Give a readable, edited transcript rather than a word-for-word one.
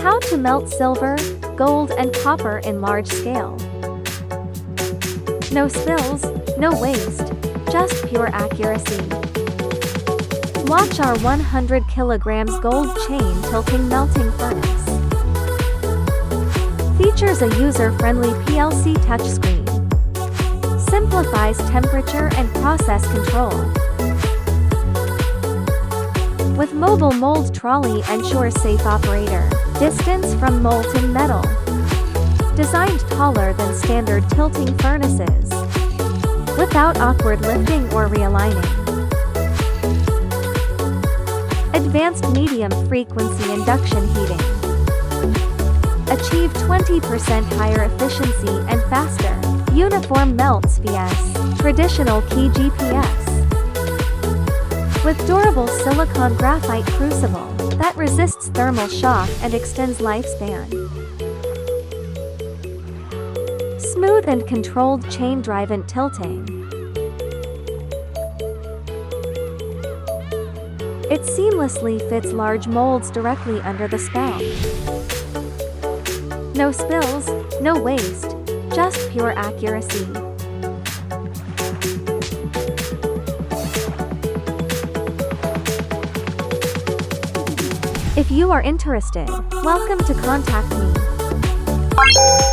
How to melt silver, gold, and copper in large scale. No spills, no waste, just pure accuracy. Watch our 100 kilograms gold chain tilting melting furnace. Features a user-friendly PLC touchscreen. Simplifies temperature and process control. With mobile mold trolley ensures safe operator. Distance from molten metal. Designed taller than standard tilting furnaces. Without awkward lifting or realigning. Advanced medium frequency induction heating. Achieve 20% higher efficiency and faster. Uniform melts vs. traditional key GPS. With durable silicon graphite crucible that resists thermal shock and extends lifespan. Smooth and controlled chain drive and tilting. It seamlessly fits large molds directly under the spout. No spills, no waste, just pure accuracy. If you are interested, welcome to contact me.